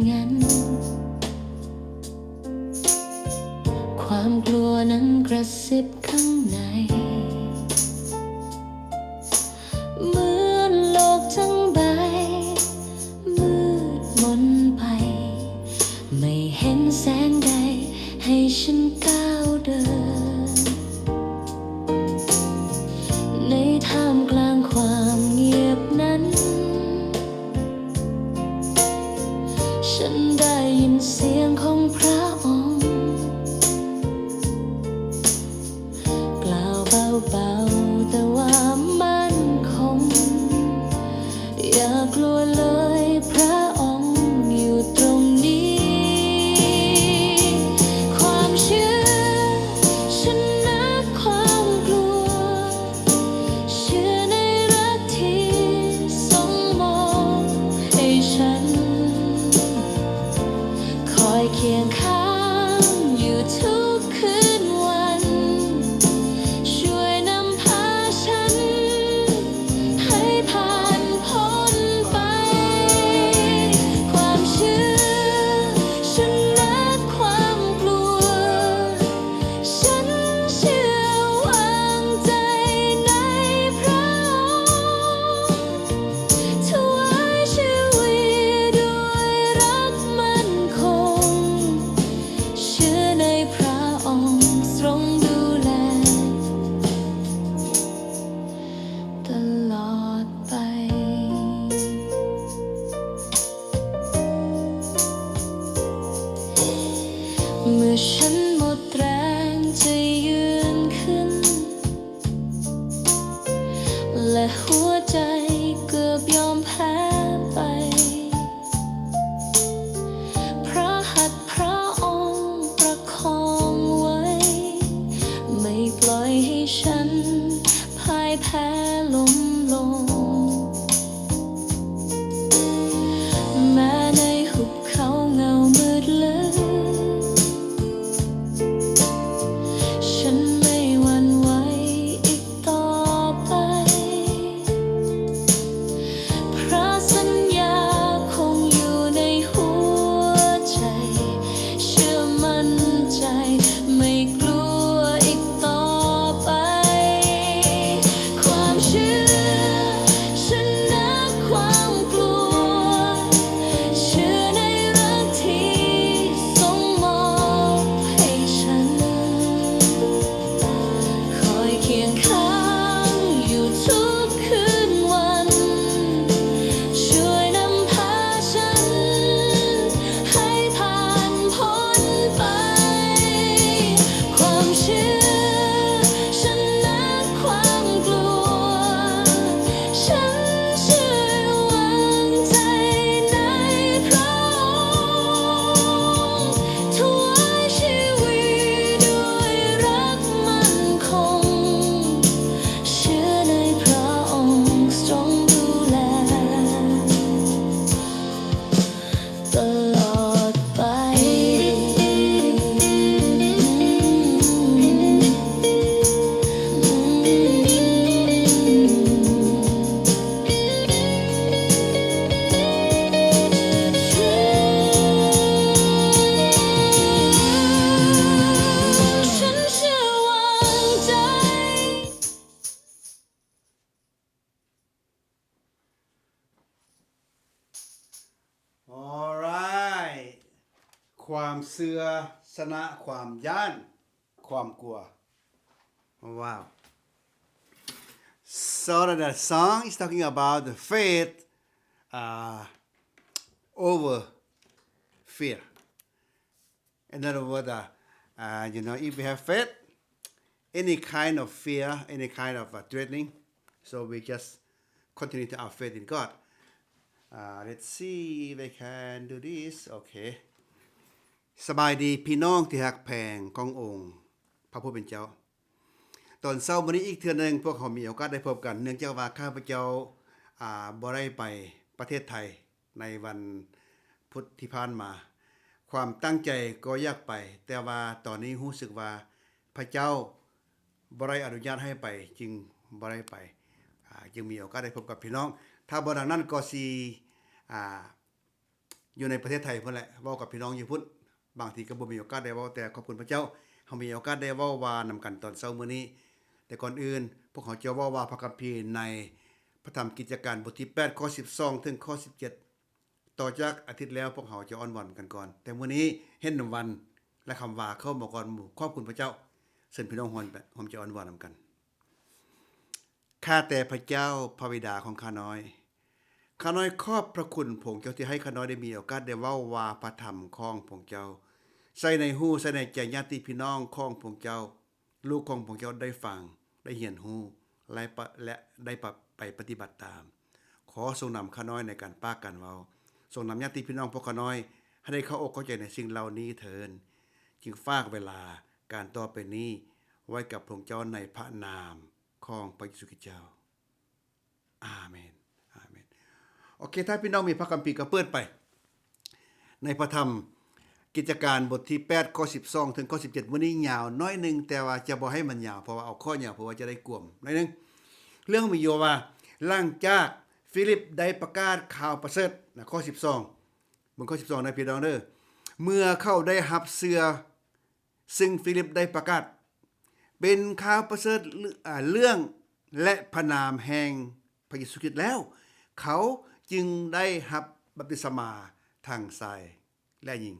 งั้นความกลัวนั้นกระซิบข้างในเหมือนโลกทั้งใบมืดมนไปไม่เห็นแสงใดให้ฉันก้าวเดินในท่ามกลางความเงียบนั้นฉันได้ยินเสียงของพระองค์กล่าวเบาๆแต่ว่ามั่นคงอย่ากลัวเลยพระองค์อยู่ตรงนี้ความเชื่อชนะความกลัวเชื่อในรักที่ทรงมองให้ฉันคอยเคียงข้างอยู่ทุกคืนวันช่วยนำพาฉันให้ผ่านพ้นไปความเชื่อชนะความกลัวฉันเชื่อวางใจในพระองค์ถวายชีวิตด้วยรักมั่นคงเชื่อในพระองค์ทรงดูแลตลอดไปเมื่อฉันหมดแรงจะยืนขึ้นและหัวใจเกือบยอมแพ้ไปพระหัตถ์พระองค์ประคองไว้ไม่ปล่อยให้ฉันพ่ายแพ้ล้มลงแม้ในหุบเขาเงามืดลึกฉันไม่หวั่นไหวอีกต่อไปพระสัญญาคงอยู่ในหัวใจเชื่อมั่นใจไม่กลัวอีกต่อไปความเชื่อชนะความกลัวเชื่อในรักที่ทรงมอบให้ฉันคอยเคียงข้างอยู่ทุกคืนวันช่วยนำพาฉันให้ผ่านพ้นไปความเชื่อชนะความกลัวฉันเชื่อวางใจในพระองค์ถวายชีวิตด้วยรักมั่นคงเชื่อในพระองค์ทรงดูแลตลอดไปฉันเชื่อวางใจ alright ความเสื่อชนะความย่านความกลัว wow so the song is talking about the faith over fear in other words if we have faith any kind of fear any kind of threatening so we just continue to have faith in God let's see if I can do this okay สบายดีพี่น้องที่หักแพงขององค์พระผู้เป็นเจ้าตอนเช้าวันนี้อีกเทื่อนึงพวกเขามีโอกาสได้พบกันเนื่องจากว่าข้าพเจ้าบ่ได้ไปประเทศไทยในวันพุธที่ผ่านมาความตั้งใจก็อยากไปแต่ว่าตอนนี้รู้สึกว่าพระเจ้าบ่ได้อนุญาตให้ไปจึงบ่ได้ไปจึงมีโอกาสได้พบกับพี่น้องถ้าบ่ดังนั้นก็สิ อยู่ในประเทศไทยพุ่นแหละเว้ากับพี่น้องอยู่พุ่นบางทีก็บ่มีโอกาสได้เว้าแต่ขอบคุณพระเจ้าเฮามีโอกาสได้เว้าว่านำกันตอนเช้ามื้อนี้แต่ก่อนอื่นพวกเขาจะเว้าว่าพระคัมภีร์ในพระธรรมกิจการบทที่8ข้อ12ถึงข้อ17ต่อจากอาทิตย์แล้วพวกเขาจะอ้อนวอนกันก่อนแต่มื้อนี้เฮ็ด1วันและคำว่าเข้ามาก่อนหมู่ขอบคุณพระเจ้าซึ่งพี่น้องฮอนผมจะอ้อนวอนนำกันข้าแต่พระเจ้าพระบิดาของข้าน้อยข้าน้อยขอบพระคุณพระองค์เจ้าที่ให้ข้าน้อยได้มีโอกาสได้เว้าว่าพระธรรมของพระองค์เจ้าใส่ในหูใส่ในใจญาติพี่น้องของพระองค์เจ้าลูกของพระองค์เจ้าได้ฟังได้เรียนรู้และได้ไปปฏิบัติตามขอทรงนำข้าน้อยในการปากกันเว้าทรงนำญาติพี่น้องพวกข้าน้อยให้ได้เข้าอกเข้าใจในสิ่งเหล่านี้เถิดจึงฝากเวลาการต่อไปนี้ไว้กับพระองค์เจ้าในพระนามของพระเยซูคริสต์เจ้าอาเมนอาเมนโอเคถ้าพี่น้องมีพระคัมภีร์ก็เปิดไปในพระธรรมกิจการบทที่8ข้อ12ถึงข้อ17วันนี้ยาวน้อยนึงแต่ว่าจะบ่ให้มันยาวเพราะว่าเอาข้อยาวเพราะว่าจะได้กวมน้อยนึงเรื่องมีอยู่ว่าหลังจากฟิลิปได้ประกาศข่าวประเสริฐนะข้อ12บนข้อ12นะพี่น้องเด้อเมื่อเข้าได้รับเสื้อซึ่งฟิลิปได้ประกาศเป็นข่าวประเสริฐเรื่องและพระนามแห่งพระเยซูคริสต์แล้วเขาจึงได้รับบัพติศมาทางทรายและหญิง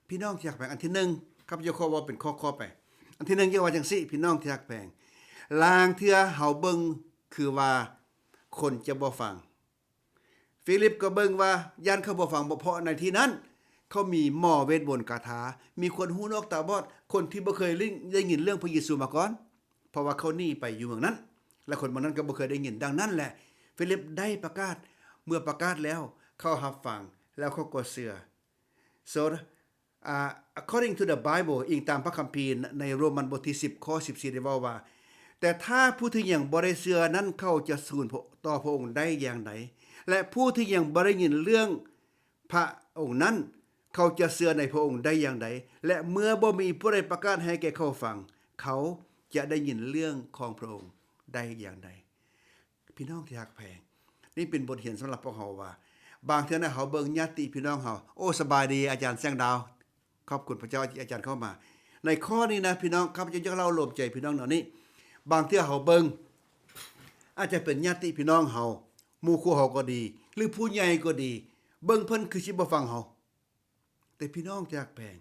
พี่น้องที่อยากแบ่งอันที่1ครับจะขอว่าเป็นข้อไปอันที่1เรียกว่าจังซี่พี่น้องที่อยากแบ่งลางเทื่อเฮาเบิ่งคือว่าคนจะบ่ฟังฟิลิปก็เบิ่งว่าย่านเขาบ่ฟังบ่เพราะในที่นั้นเขามีหมอเวทมนต์คาถามีคนหูนอกตาบอดคนที่บ่เคยได้ยินเรื่องพระเยซูมาก่อนเพราะว่าเขาหนีไปอยู่เมืองนั้นและคนเมืองนั้นก็บ่เคยได้ยินดังนั้นแหละฟิลิปได้ประกาศเมื่อประกาศแล้วเขารับฟังแล้วเขาก็เชื่อ so according to the Bible อิงตามพระคัมภีร์ในโรมันบทที่10ข้อ14ได้ว่าแต่ถ้าผู้ที่ยังบ่ได้เชื่อนั้นเขาจะสูญต่อพระองค์ได้อย่างไรและผู้ที่ยังบ่ได้ยินเรื่องพระองค์นั้นเขาจะเชื่อในพระองค์ได้อย่างไรและเมื่อบ่มีผู้ใดประกาศให้แก่เขาฟังเขาจะได้ยินเรื่องของพระองค์ได้อย่างไรพี่น้องที่รักแพงนี่เป็นบทเรียนสำหรับพวกเราว่าบางเทื่อนะเฮาเบิ่งญาติพี่น้องเฮาโอ้สบายดีอาจารย์แสงดาวขอบคุณพระเจ้าที่อาจารย์เข้ามาในข้อนี้นะพี่น้องข้าพเจ้าจะเล่าโลมใจพี่น้องเหล่านี้บางเทื่อเฮาเบิ่งอาจจะเป็นญาติพี่น้องเฮาหมู่คู่เฮาก็ดีหรือผู้ใหญ่ก็ดีเบิ่งเพิ่นคือสิบ่ฟังเฮาแต่พี่น้องที่รักแพง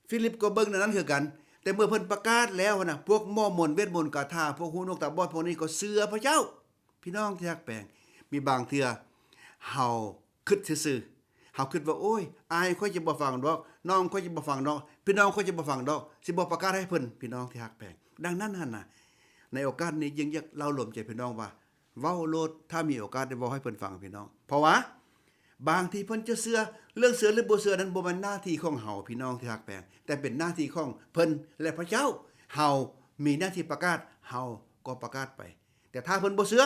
ฟิลิปก็เบิ่งนั้นคือกันแต่เมื่อเพิ่นประกาศแล้วนะพวกหม้อมนต์เวทมนต์คาถาพวกหูนกตาบอดพวกนี้ก็เชื่อพระเจ้าพี่น้องที่รักแพงมีบางเทื่อเฮาคิดซื่อๆเฮาคิดว่าโอ้ยอายค่อยจะบ่ฟังดอกน้องค่อยจะบ่ฟังดอกพี่น้องค่อยจะบ่ฟังดอกสิบ่ประกาศให้เพิ่นพี่น้องที่รักแพงดังนั้นหั่นน่ะในโอกาสนี้ยังอยากเล่าลมใจพี่น้องว่าเว้าโลดถ้ามีโอกาสได้เว้าให้เพิ่นฟังพี่น้องเพราะว่าบางทีเพิ่นจะเชื่อเรื่องเชื่อหรือบ่เชื่อนั้นบ่แม่นหน้าที่ของเฮาพี่น้องที่รักแพงแต่เป็นหน้าที่ของเพิ่นและพระเจ้าเฮามีหน้าที่ประกาศเฮาก็ประกาศไปแต่ถ้าเพิ่นบ่เชื่อ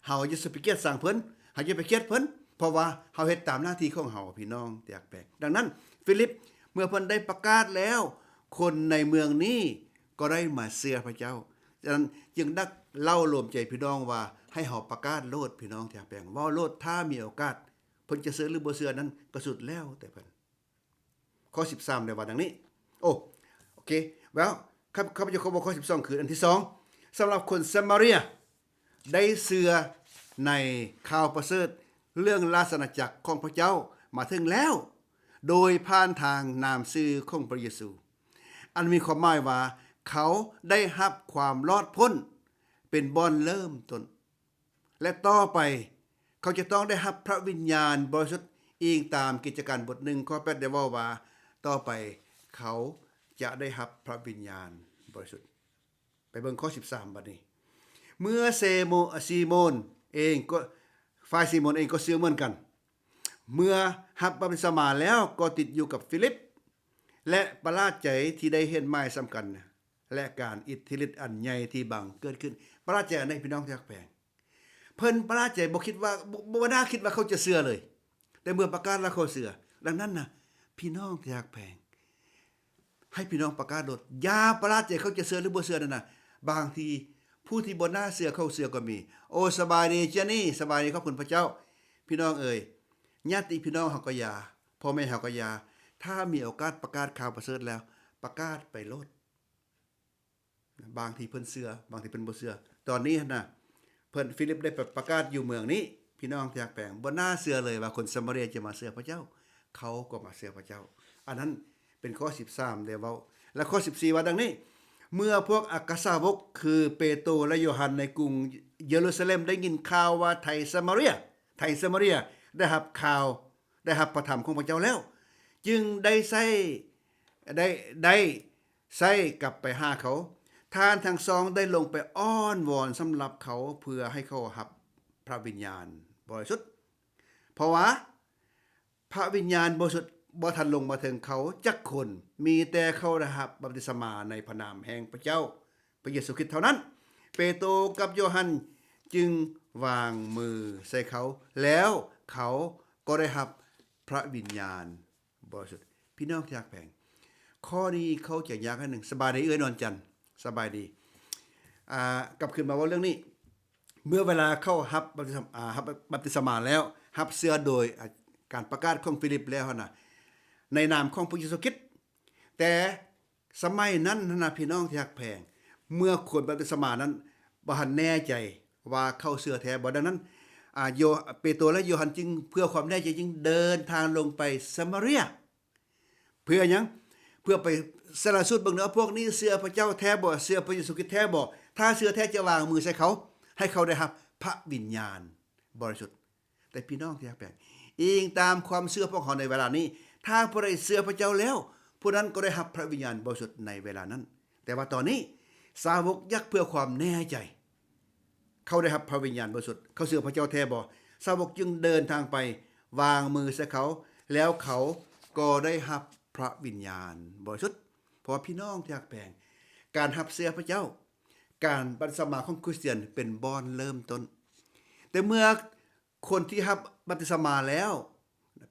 เฮาจะไปเกลียดสั่งเพิ่นเฮาจะไปเกลียดเพิ่นเพราะว่าเฮาเฮ็ดตามหน้าที่ของเฮาพี่น้องที่รักแพงดังนั้นฟิลิปเมื่อเพิ่นได้ประกาศแล้วคนในเมืองนี้ก็ได้มาเชื่อพระเจ้าฉะนั้นจึงนักเล่าลมใจพี่น้องว่าให้เฮาประกาศโลดพี่น้องที่รักแพงเว้าโลดถ้ามีโอกาสเพิ่นจะเชื่อหรือบ่เชื่อนั้นก็สุดแล้วแต่เพิ่นข้อ13ได้ว่าดังนี้โอเคแล้วข้าพเจ้าขอบอกข้อ12คืออันที่2สำหรับคนซามาเรียได้เชื่อในข่าวประเสริฐเรื่องราชอาณาจักรของพระเจ้ามาถึงแล้วโดยผ่านทางนามชื่อของพระเยซูอันมีความหมายว่าเขาได้รับความรอดพ้นเป็นบ่อนเริ่มต้นและต่อไปเขาจะต้องได้รับพระวิญญาณบริสุทธิ์อิงตามกิจการบท1ข้อ8ได้ว่าต่อไปเขาจะได้รับพระวิญญาณบริสุทธิ์ไปเบิ่งข้อ13บัดนี้เมื่อซีโมนเองก็ฝ่ายซีโมนเองก็เชื่อเหมือนกันเมื่อรับบัพติศมาแล้วก็ติดอยู่กับฟิลิปและประหลาดใจที่ได้เห็นหมายสำคัญและการอิทธิฤทธิ์อันใหญ่ที่บังเกิดขึ้นประหลาดใจในพี่น้องที่รักแพงเพิ่นประหลาดใจบ่คิดว่าบ่น่าคิดว่าเขาจะเชื่อเลยแต่เมื่อประกาศแล้วเขาเชื่อดังนั้นนะพี่น้องที่รักแพงให้พี่น้องประกาศโดดอย่าประหลาดใจเขาจะเชื่อหรือบ่เชื่อนั่นน่ะบางทีผู้ที่บ่น่าเชื่อเขาเชื่อก็มีโอ้สบายดีเจนี่สบายดีขอบคุณพระเจ้าพี่น้องเอ่ย ญาติพี่น้องเฮาก็อย่าพ่อแม่เฮาก็อย่าถ้ามีโอกาสประกาศข่าวประเสริฐแล้วประกาศไปโลดบางทีเพิ่นเชื่อบางทีเพิ่นบ่เชื่อตอนนี้นะเพิ่นฟิลิปได้ประกาศอยู่เมืองนี้พี่น้องที่ฮักแพงบ่น่าเชื่อเลยว่าคนซามาเรียจะมาเชื่อพระเจ้าเขาก็มาเชื่อพระเจ้าอันนั้นเป็นข้อ13เดี๋ยวเว้าและข้อ14ว่าดังนี้เมื่อพวกอัครสาวกคือเปโตรและโยฮันในกรุงเยรูซาเล็มได้ยินข่าวว่าไทซามาเรียได้รับข่าวได้รับพระธรรมของพระเจ้าแล้วจึงได้ใส่กลับไปหาเขาท่านทั้งสองได้ลงไปอ้อนวอนสำหรับเขาเพื่อให้เขารับพระวิญญาณบริสุทธิ์เพราะว่าพระวิญญาณบริสุทธิ์บ่ทันลงมาถึงเขาจักคนมีแต่เขาได้รับบัพติศมาในพระนามแห่งพระเจ้าพระเยซูคริสต์เท่านั้นเปโตรกับโยฮันจึงวางมือใส่เขาแล้วเขาก็ได้รับพระวิญญาณบริสุทธิ์พี่น้องที่รักแพงข้อนี้เขาจะยากให้หนึ่งสบายดีนอนจันทร์สบายดีกลับขึ้นมาว่าเรื่องนี้เมื่อเวลาเข้ารับบัพติศมาแล้วรับเสื้อโดยการประกาศของฟิลิปแล้วนะในนามของพระเยซูคริสต์แต่สมัยนั้นนะพี่น้องที่รักแพงเมื่อคนบัพติศมานั้นบ่ทันแน่ใจว่าเข้าเสื้อแท้บ่ดังนั้นเปโตรและโยฮันจึงเพื่อความแน่ใจจึงเดินทางลงไปซามาเรียเพื่อหยังเพื่อไปสารสุดเบิ่งเนาะพวกนี้เชื่อพระเจ้าแท้บ่เชื่อพระเยซูคริสต์แท้บ่ถ้าเชื่อแท้จะวางมือใส่เขาให้เขาได้รับพระวิญญาณบริสุทธิ์แต่พี่น้องที่รักแพงอิงตามความเชื่อพวกเขาในเวลานี้ถ้าผู้ใดเชื่อพระเจ้าแล้วผู้นั้นก็ได้รับพระวิญญาณบริสุทธิ์ในเวลานั้นแต่ว่าตอนนี้สาวกยักเพื่อความแน่ใจเขาได้รับพระวิญญาณบริสุทธิ์เขาเชื่อพระเจ้าแท้บ่สาวกจึงเดินทางไปวางมือใส่เขาแล้วเขาก็ได้รับพระวิญญาณบริสุทธิ์เพราะพี่น้องที่รักแพงการรับเชื่อพระเจ้าการบัพติศมาของคริสเตียนเป็นบอนเริ่มต้นแต่เมื่อคนที่รับบัพติศมาแล้ว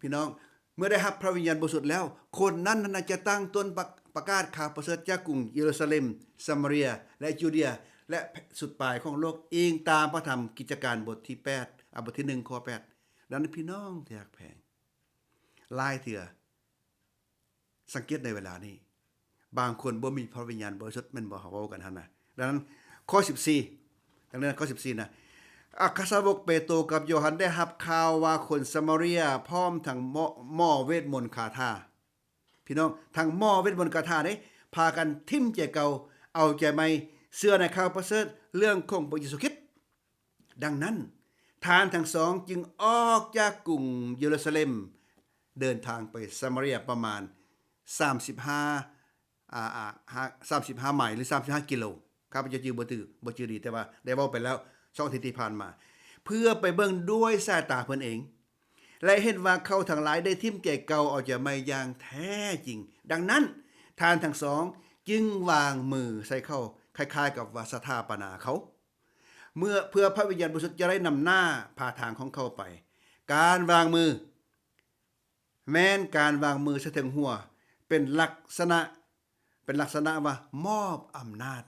พี่น้องเมื่อได้รับพระวิญญาณบริสุทธิ์แล้วคนนั้นจะตั้งต้นประกาศข่าวประเสริฐจากกรุงเยรูซาเล็มซามาเรียและยูเดียและสุดปลายของโลกอิงตามพระธรรมกิจการบทที่8บทที่1ข้อ8ดังนั้นพี่น้องที่รักแพงหลายเถื่อสังเกตในเวลานี้บางคนบ่มีพระวิญญาณบริสุทธิ์แม่นบ่เว้ากันหั่นน่ะดังนั้นข้อ14ดังนั้นข้อ14นะอัครสาวกเปโตรกับโยฮันได้รับข่าวว่าคนซามาเรียพร้อมทั้งหม้อเวทมนต์คาถาพี่น้องทั้งหม้อเวทมนต์คาถาได้พากันทิ่มใจเก่าเอาใจใหม่เชื่อในข่าวประเสริฐเรื่องของพระเยซูคริสต์ดังนั้นทานทั้งสองจึงออกจากกรุงเยรูซาเล็มเดินทางไปซามาเรียประมาณ35ไมล์หรือ35กิโลครับจะจือบ่จือดีแต่ว่าได้เว้าไปแล้ว2 อาทิตย์ที่ผ่านมาเพื่อไปเบิ่งด้วยสายตาเพิ่นเองและเห็นว่าเขาทั้งหลายได้ทิ่มใจเก่าเอาจะไม่อย่างแท้จริงดังนั้นทานทั้งสองจึงวางมือใส่เขาคล้ายๆกับว่าสถาปนาเขาเพื่อพระวิญญาณบริสุทธิ์จะได้นำหน้าพาทางของเขาไปการวางมือแม้นการวางมือซะถึงหัวเป็นลักษณะว่ามอบอำนาจ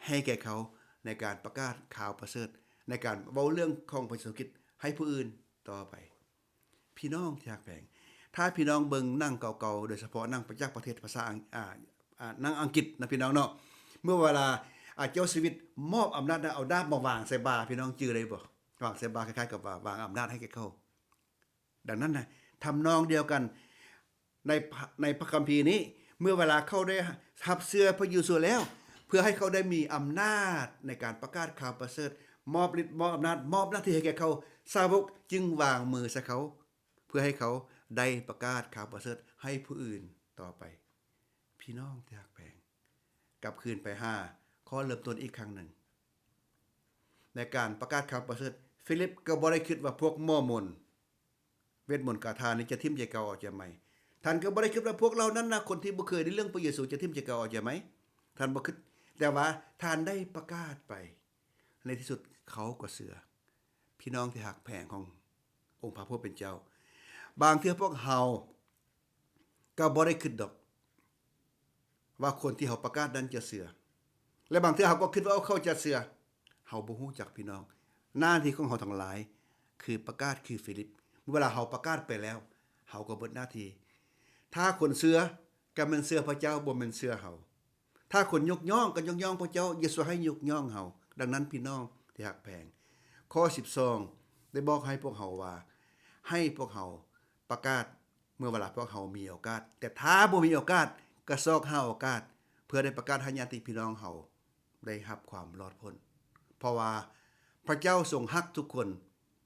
ให้แก่เขาในการประกาศข่าวประเสริฐในการเว้าเรื่องของพระเยซูคริสต์ให้ผู้อื่นต่อไปพี่น้องที่รักแพงถ้าพี่น้องเบิ่งหนังเก่าๆโดยเฉพาะหนังจากประเทศภาษาหนังอังกฤษนะพี่น้องเนาะเมื่อเวลาเจ้าชีวิตมอบอำนาจเอาดาบมาวางใส่บ่าพี่น้องจื้อได้บ่วางใส่บ่าคล้ายๆกับว่าวางอำนาจให้แก่เขาดังนั้นนะทำนองเดียวกันในพระคัมภีร์นี้เมื่อเวลาเขาได้รับเสื้อพระเยซูแล้วเพื่อให้เขาได้มีอำนาจในการประกาศข่าวประเสริฐมอบฤทธิ์มอบอำนาจมอบหน้าที่ให้แก่เขาสาวกจึงวางมือใส่เขาเพื่อให้เขาได้ประกาศข่าวประเสริฐให้ผู้อื่นต่อไปพี่น้องที่รักแพงกลับคืนไปข้อเริ่มต้นอีกครั้งหนึ่งในการประกาศข่าวประเสริฐฟิลิปก็บ่ได้คิดว่าพวกหม้อมนเวทมนต์คาถานี้จะทิ่มใจเก่าออกจากไหมท่านก็บ่ได้คิดว่าพวกเรานั้นนะคนที่บ่เคยได้เรื่องพระเยซูจะทิ่มใจเก่าออกจากไหมท่านบ่คิดแต่ว่าท่านได้ประกาศไปในที่สุดเขาก็เชื่อพี่น้องที่รักแพงขององค์พระผู้เป็นเจ้าบางเทื่อพวกเฮาก็บ่ได้คิดดอกว่าคนที่เฮาประกาศนั้นจะเชื่อและบางเทื่อเฮาก็คิดว่าเขาจะเชื่อเฮาบ่ฮู้จักพี่น้องหน้าที่ของเฮาทั้งหลายคือประกาศคือฟิลิป เวลาเฮาประกาศไปแล้วเฮาก็เบิดหน้าที่ถ้าคนเชื่อก็แม่นเชื่อพระเจ้าบ่แม่นเชื่อเฮาถ้าคนยกย่องก็ยกย่องพระเจ้าอย่าสให้ยกย่องเฮาดังนั้นพี่น้องที่ฮักแพงข้อ12ได้บอกให้พวกเฮาว่าให้พวกเฮาประกาศเมื่อเวลาพวกเฮามีโอกาสแต่ถ้าบ่มีโอกาสก็ซอกหาโอกาสเพื่อได้ประกาศให้ญาติพี่น้องเฮาได้รับความรอดพ้นเพราะว่าพระเจ้าทรงฮักทุกคน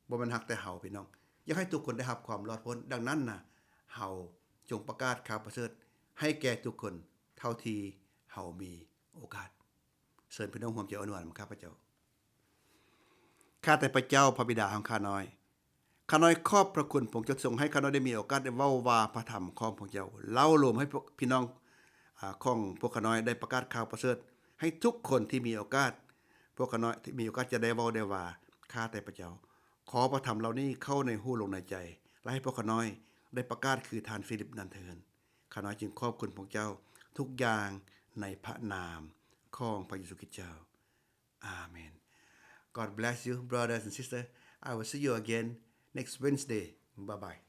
บ่แม่นฮักแต่เฮาพี่น้องอยากให้ทุกคนได้รับความรอดพ้นดังนั้นน่ะเฮาจงประกาศข่าวประเสริฐให้แก่ทุกคนเท่าที่เฮามีโอกาสเชิญพี่น้องร่วมใจอนุโมทนาข้าพเจ้าข้าแต่พระเจ้าพระบิดาของข้าน้อยขอบพระคุณพระองค์จะทรงให้ข้าน้อยได้มีโอกาสได้เว้าว่าพระธรรมของพระเจ้าเล่ารวมให้พี่น้องของพวกข้าน้อยได้ประกาศข่าวประเสริฐให้ทุกคนที่มีโอกาสพวกข้าน้อยที่มีโอกาสจะได้เว้าได้ว่าข้าแต่พระเจ้าขอพระธรรมเหล่านี้เข้าในหูลงในใจและให้พวกข้าน้อยได้ประกาศคือทานฟิลิปนั้นเถิดข้าน้อยจึงขอบคุณพระเจ้าทุกอย่างในพระนามของพระเยซูคริสต์เจ้าอาเมน God bless you brothers and sisters I will see you again next Wednesday bye bye